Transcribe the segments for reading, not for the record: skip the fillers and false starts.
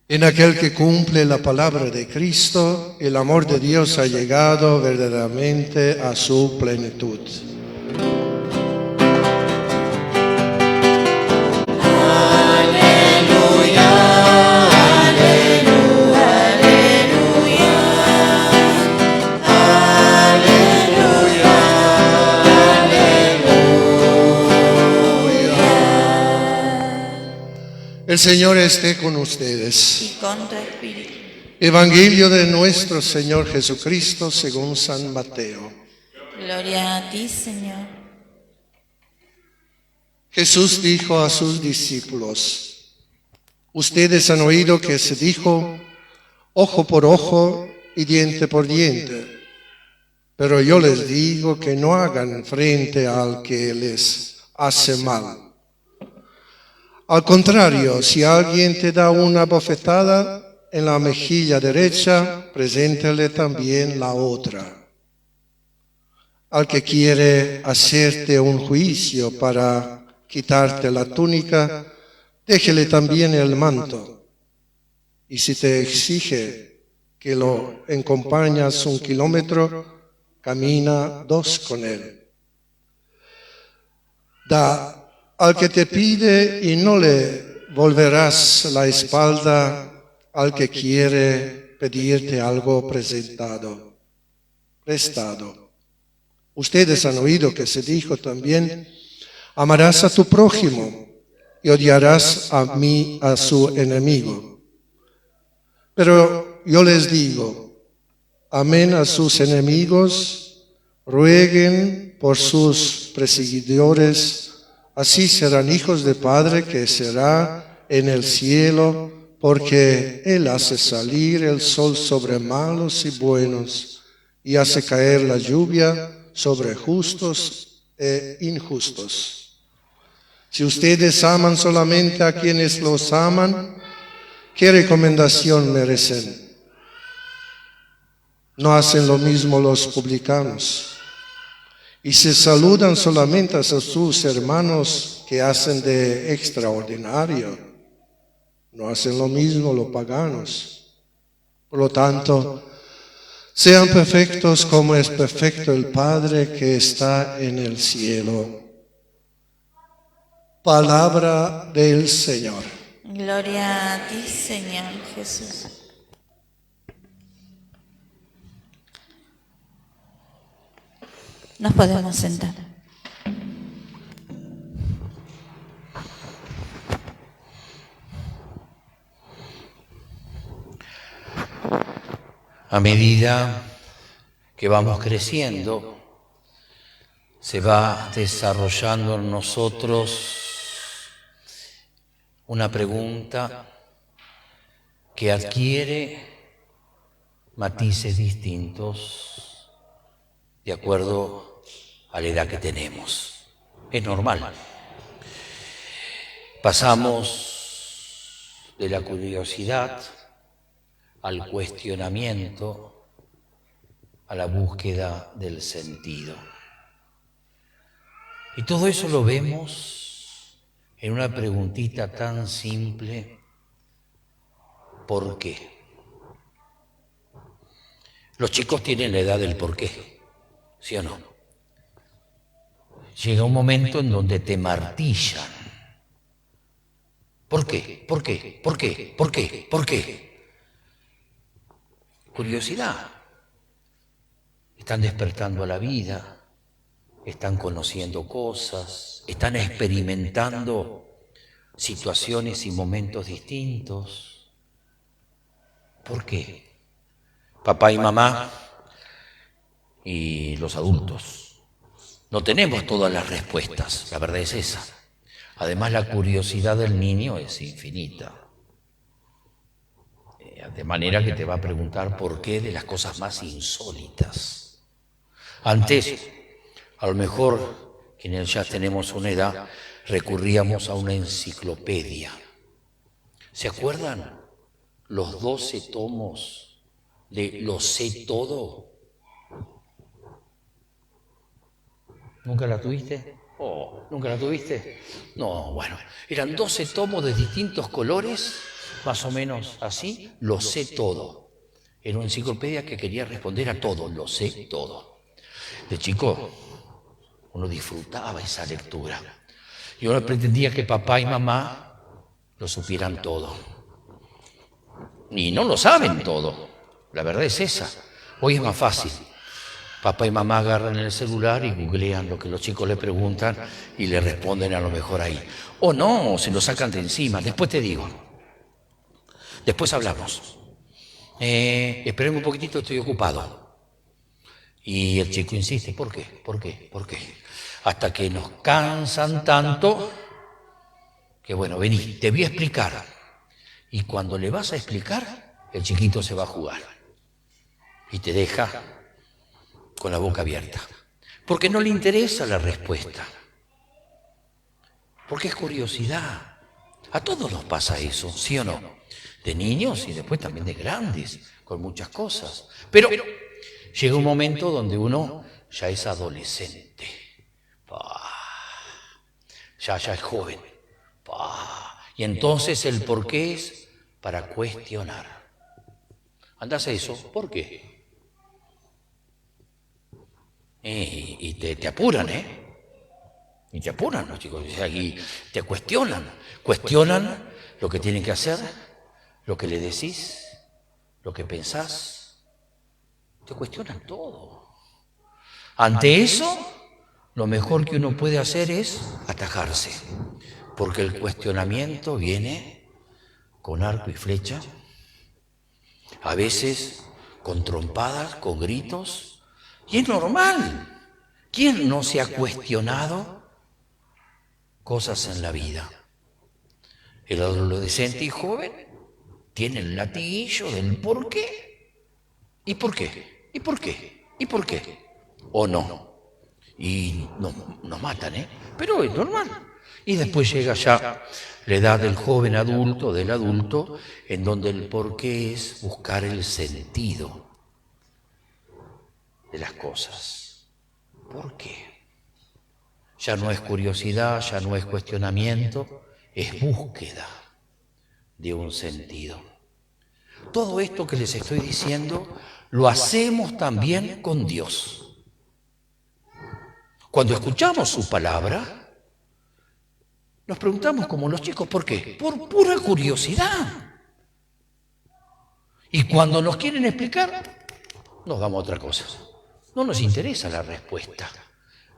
En aquel que cumple la palabra de Cristo, el amor de Dios ha llegado verdaderamente a su plenitud. El Señor esté con ustedes. Y con tu espíritu. Evangelio de nuestro Señor Jesucristo según San Mateo. Gloria a ti, Señor. Jesús dijo a sus discípulos: ustedes han oído que se dijo, ojo por ojo y diente por diente. Pero yo les digo que no hagan frente al que les hace mal. Al contrario, si alguien te da una bofetada en la mejilla derecha, preséntale también la otra. Al que quiere hacerte un juicio para quitarte la túnica, déjele también el manto. Y si te exige que lo acompañes 1 kilómetro, camina 2 con él. Da al que te pide y no le volverás la espalda al que quiere pedirte algo prestado. Ustedes han oído que se dijo también, amarás a tu prójimo y odiarás a su enemigo. Pero yo les digo, amen a sus enemigos, rueguen por sus perseguidores. Así serán hijos de Padre que será en el cielo, porque Él hace salir el sol sobre malos y buenos, y hace caer la lluvia sobre justos e injustos. Si ustedes aman solamente a quienes los aman, ¿qué recomendación merecen? ¿No hacen lo mismo los publicanos? Y se saludan solamente a sus hermanos que hacen de extraordinario. No hacen lo mismo los paganos. Por lo tanto, sean perfectos como es perfecto el Padre que está en el cielo. Palabra del Señor. Gloria a ti, Señor Jesús. Nos podemos sentar. A medida que vamos creciendo, se va desarrollando en nosotros una pregunta que adquiere matices distintos de acuerdo a la edad que tenemos. Es normal. Pasamos de la curiosidad al cuestionamiento, a la búsqueda del sentido. Y todo eso lo vemos en una preguntita tan simple: ¿por qué? Los chicos tienen la edad del por qué, ¿sí o no? Llega un momento en donde te martillan. ¿Por qué? ¿Por qué? ¿Por qué? ¿Por qué? ¿Por qué? Curiosidad. Están despertando a la vida, están conociendo cosas, están experimentando situaciones y momentos distintos. ¿Por qué? Papá y mamá y los adultos no tenemos todas las respuestas, la verdad es esa. Además, la curiosidad del niño es infinita. De manera que te va a preguntar por qué de las cosas más insólitas. Antes, a lo mejor, quienes ya tenemos una edad, recurríamos a una enciclopedia. ¿Se acuerdan los 12 tomos de Lo sé todo? ¿Nunca la tuviste? ¿Nunca la tuviste? No, bueno, eran 12 tomos de distintos colores más o menos así, lo sé todo. Era una enciclopedia que quería responder a todo, lo sé todo. De chico, uno disfrutaba esa lectura. Y uno pretendía que papá y mamá lo supieran todo. Y no lo saben todo. La verdad es esa. Hoy es más fácil. Papá y mamá agarran el celular y googlean lo que los chicos le preguntan y le responden a lo mejor ahí. O no, se lo sacan de encima. Después te digo. Después hablamos. Esperen un poquitito, estoy ocupado. Y el chico insiste, ¿por qué? ¿Por qué? ¿Por qué? Hasta que nos cansan tanto que bueno, vení, te voy a explicar. Y cuando le vas a explicar, el chiquito se va a jugar. Y te deja con la boca abierta. Porque no le interesa la respuesta. Porque es curiosidad. A todos nos pasa eso, ¿sí o no? De niños y después también de grandes, con muchas cosas. Pero llega un momento donde uno ya es adolescente. Ya es joven. Y entonces el por qué es para cuestionar. Andás a eso, ¿por qué? Y te apuran, Y te apuran los chicos, y te cuestionan. Cuestionan lo que tienen que hacer, lo que le decís, lo que pensás. Te cuestionan todo. Ante eso, lo mejor que uno puede hacer es atajarse. Porque el cuestionamiento viene con arco y flecha, a veces con trompadas, con gritos, y es normal. ¿Quién no se ha cuestionado cosas en la vida? El adolescente y joven tiene el latiguillo del por qué. ¿Y por qué? ¿Y por qué? ¿Y por qué? ¿O no? Y nos matan, Pero es normal. Y después llega ya la edad del joven adulto, del adulto, en donde el porqué es buscar el sentido de las cosas. ¿Por qué? Ya no es curiosidad, ya no es cuestionamiento, es búsqueda de un sentido. Todo esto que les estoy diciendo lo hacemos también con Dios. Cuando escuchamos su palabra, nos preguntamos como los chicos, ¿por qué? Por pura curiosidad. Y cuando nos quieren explicar, nos damos otra cosa. No nos interesa la respuesta,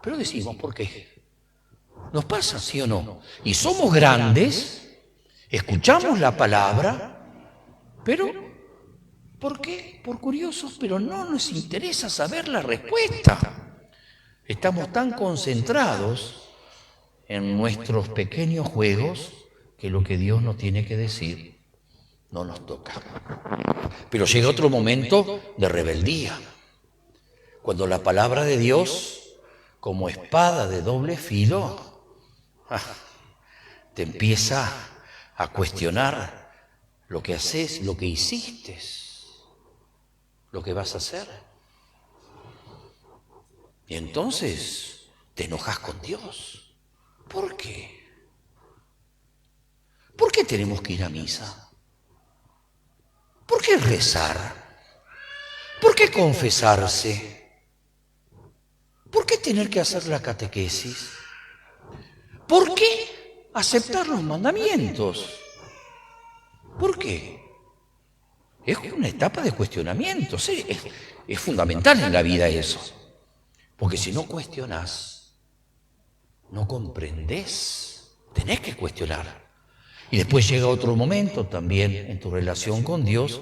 pero decimos, ¿por qué? ¿Nos pasa, sí o no? Y somos grandes, escuchamos la palabra, pero ¿por qué? Por curiosos, pero no nos interesa saber la respuesta. Estamos tan concentrados en nuestros pequeños juegos que lo que Dios nos tiene que decir no nos toca. Pero llega otro momento de rebeldía, cuando la palabra de Dios, como espada de doble filo, te empieza a cuestionar lo que haces, lo que hiciste, lo que vas a hacer. Y entonces te enojas con Dios. ¿Por qué? ¿Por qué tenemos que ir a misa? ¿Por qué rezar? ¿Por qué confesarse? ¿Por qué tener que hacer la catequesis? ¿Por qué aceptar los mandamientos? ¿Por qué? Es una etapa de cuestionamiento, ¿sí? Es fundamental en la vida eso. Porque si no cuestionás, no comprendés, tenés que cuestionar. Y después llega otro momento también en tu relación con Dios,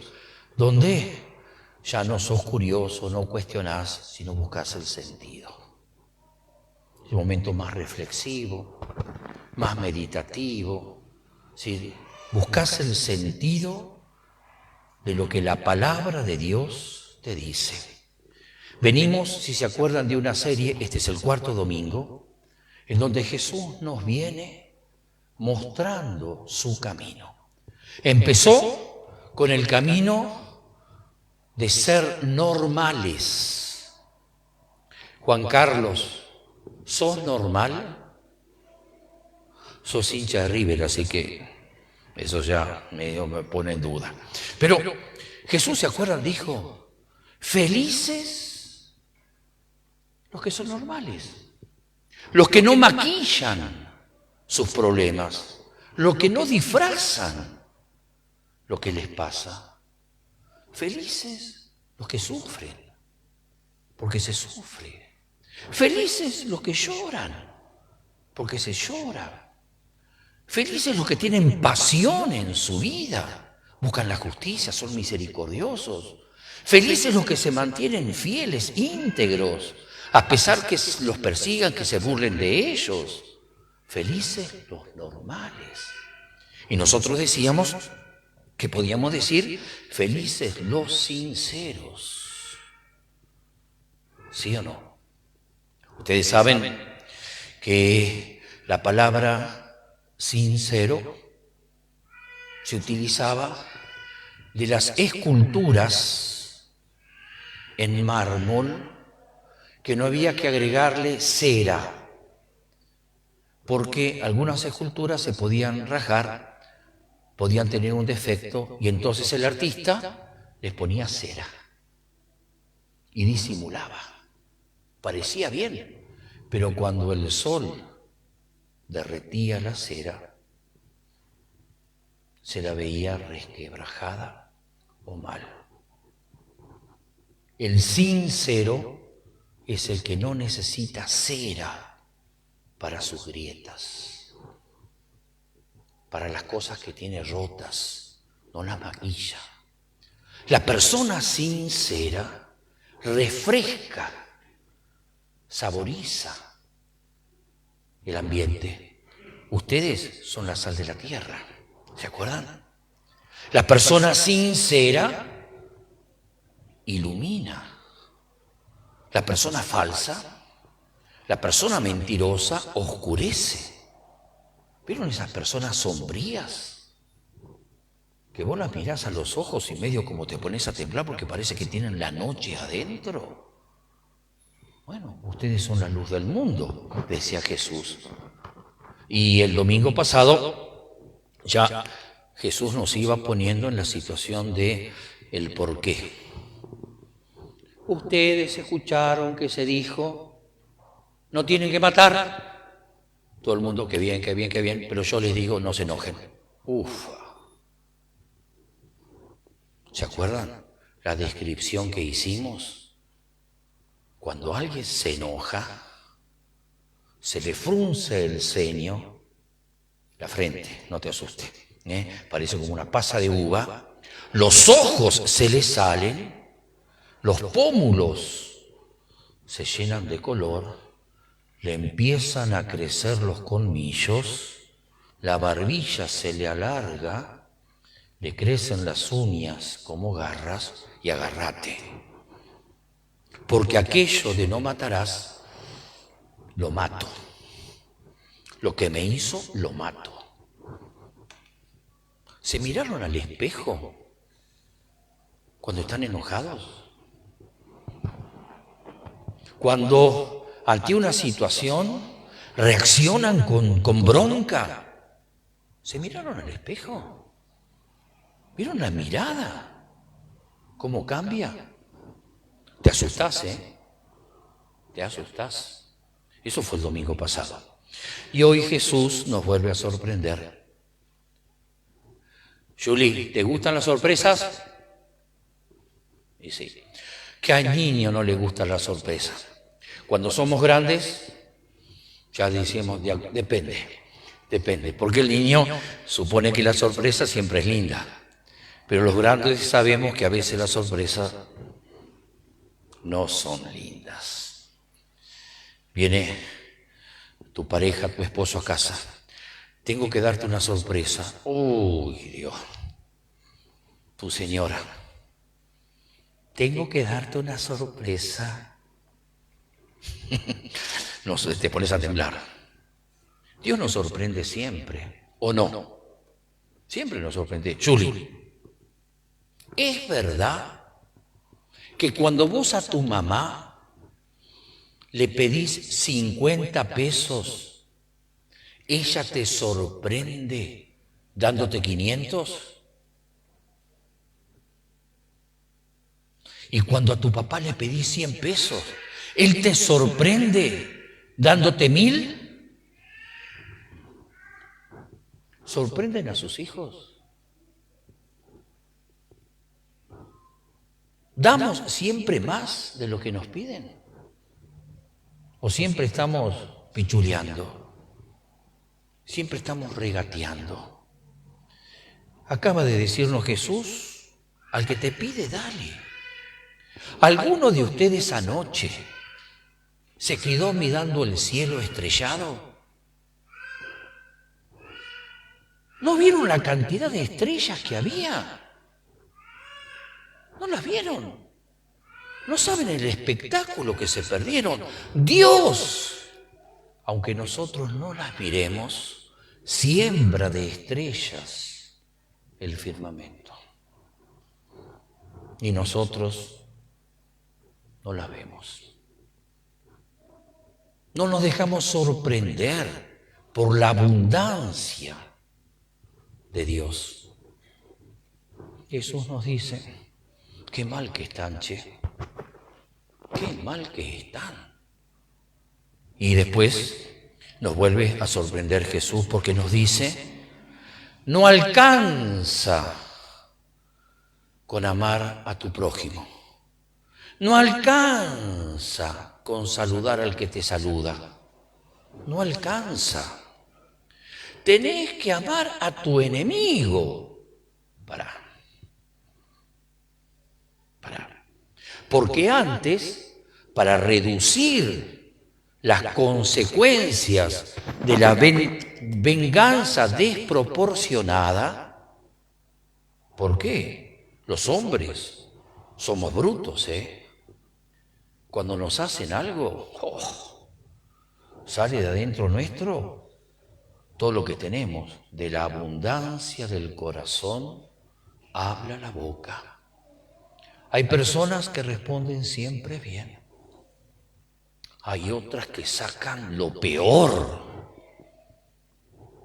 donde ya no sos curioso, no cuestionás, sino buscas el sentido. Es un momento más reflexivo, más meditativo, ¿sí? Buscas el sentido de lo que la palabra de Dios te dice. Venimos, si se acuerdan, de una serie, este es el 4º domingo, en donde Jesús nos viene mostrando su camino. Empezó con el camino de ser normales. Juan Carlos, ¿sos normal? Sos hincha de River, así que Eso ya medio me pone en duda. Pero Jesús, ¿se acuerdan? Dijo, felices los que son normales, los que no maquillan sus problemas, los que no disfrazan lo que les pasa. Felices los que sufren, porque se sufre. Felices los que lloran, porque se llora. Felices los que tienen pasión en su vida, buscan la justicia, son misericordiosos. Felices los que se mantienen fieles, íntegros, a pesar que los persigan, que se burlen de ellos. Felices los normales. Y nosotros decíamos que podíamos decir felices los sinceros. ¿Sí o no? Ustedes saben que la palabra sincero se utilizaba de las esculturas en mármol que no había que agregarle cera, porque algunas esculturas se podían rajar, podían tener un defecto, y entonces el artista les ponía cera y disimulaba. Parecía bien, pero cuando el sol derretía la cera, se la veía resquebrajada o mal. El sincero es el que no necesita cera para sus grietas, para las cosas que tiene rotas, no las maquilla. La persona sincera refresca, saboriza el ambiente. Ustedes son la sal de la tierra, ¿se acuerdan? La persona sincera ilumina. La persona falsa, la persona mentirosa oscurece. ¿Vieron esas personas sombrías? Que vos las mirás a los ojos y medio como te pones a temblar porque parece que tienen la noche adentro. Bueno, ustedes son la luz del mundo, decía Jesús. Y el domingo pasado ya Jesús nos iba poniendo en la situación de el por qué. Ustedes escucharon que se dijo, no tienen que matar. Todo el mundo, qué bien, qué bien, qué bien, pero yo les digo, no se enojen. ¿Se acuerdan la descripción que hicimos? Cuando alguien se enoja, se le frunce el ceño, la frente, no te asustes, parece como una pasa de uva, los ojos se le salen, los pómulos se llenan de color, le empiezan a crecer los colmillos, la barbilla se le alarga, le crecen las uñas como garras y agárrate. Porque aquello de no matarás, lo mato. Lo que me hizo, lo mato. ¿Se miraron al espejo cuando están enojados? Cuando ante una situación reaccionan con bronca. ¿Se miraron al espejo? ¿Vieron la mirada? ¿Cómo cambia? Te asustás, ¿eh? Te asustás. Eso fue el domingo pasado. Y hoy Jesús nos vuelve a sorprender. Julie, ¿te gustan las sorpresas? Y sí. ¿Qué a niño no le gustan las sorpresas? Cuando somos grandes, ya decimos, depende. Porque el niño supone que la sorpresa siempre es linda. Pero los grandes sabemos que a veces las sorpresas no son lindas. Viene tu pareja, tu esposo a casa. Tengo que darte una sorpresa. Uy, Dios. Tu señora. Tengo que darte una sorpresa. No, te pones a temblar. Dios nos sorprende siempre, ¿o no? Siempre nos sorprende. Julie, ¿es verdad que cuando vos a tu mamá le pedís 50 pesos, ella te sorprende dándote 500. Y cuando a tu papá le pedís 100 pesos, él te sorprende dándote 1000. ¿Sorprenden a sus hijos? ¿Damos siempre más de lo que nos piden? ¿O siempre estamos pichuleando? Siempre estamos regateando. Acaba de decirnos Jesús, al que te pide, dale. ¿Alguno de ustedes anoche se quedó mirando el cielo estrellado? ¿No vieron la cantidad de estrellas que había? ¿No las vieron? ¿No saben el espectáculo que se perdieron? Dios, aunque nosotros no las miremos, siembra de estrellas el firmamento. Y nosotros no las vemos. No nos dejamos sorprender por la abundancia de Dios. Jesús nos dice, qué mal que están, che. Qué mal que están. Y después nos vuelve a sorprender Jesús porque nos dice, no alcanza con amar a tu prójimo. No alcanza con saludar al que te saluda. No alcanza. Tenés que amar a tu enemigo. Pará. Porque antes, para reducir las consecuencias de la venganza desproporcionada, ¿por qué? Los hombres somos brutos, ¿eh? Cuando nos hacen algo, sale de adentro nuestro todo lo que tenemos. De la abundancia del corazón habla la boca. Hay personas que responden siempre bien. Hay otras que sacan lo peor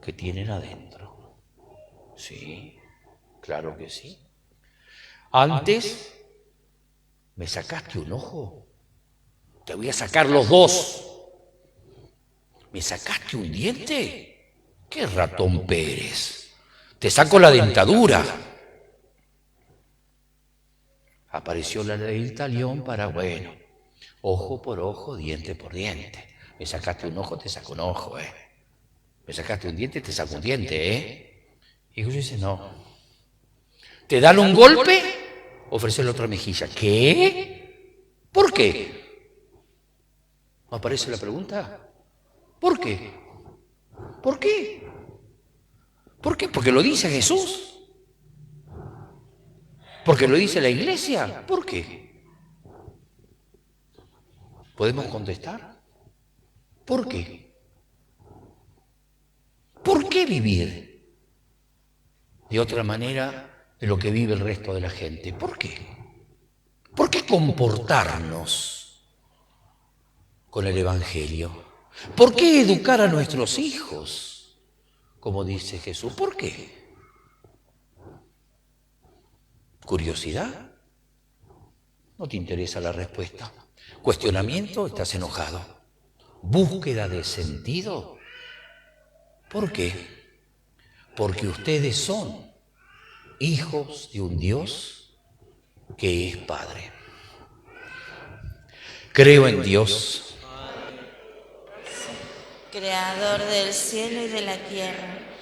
que tienen adentro. Sí, claro que sí. Antes, ¿me sacaste un ojo? Te voy a sacar los dos. ¿Me sacaste un diente? ¡Qué ratón Pérez! Te saco la dentadura. Apareció la ley del talión para, bueno, ojo por ojo, diente por diente. Me sacaste un ojo, te saco un ojo, Me sacaste un diente, te saco un diente, Y Jesús dice, no. ¿Te dan un golpe? Ofrecer la otra mejilla. ¿Qué? ¿Por qué? ¿No aparece la pregunta? ¿Por qué? ¿Por qué? ¿Por qué? Porque lo dice Jesús. ¿Porque lo dice la iglesia? ¿Por qué? ¿Podemos contestar? ¿Por qué? ¿Por qué vivir de otra manera de lo que vive el resto de la gente? ¿Por qué? ¿Por qué comportarnos con el Evangelio? ¿Por qué educar a nuestros hijos, como dice Jesús? ¿Por qué? ¿Curiosidad? No te interesa la respuesta. ¿Cuestionamiento? Estás enojado. ¿Búsqueda de sentido? ¿Por qué? Porque ustedes son hijos de un Dios que es Padre. Creo en Dios, Creador del cielo y de la tierra,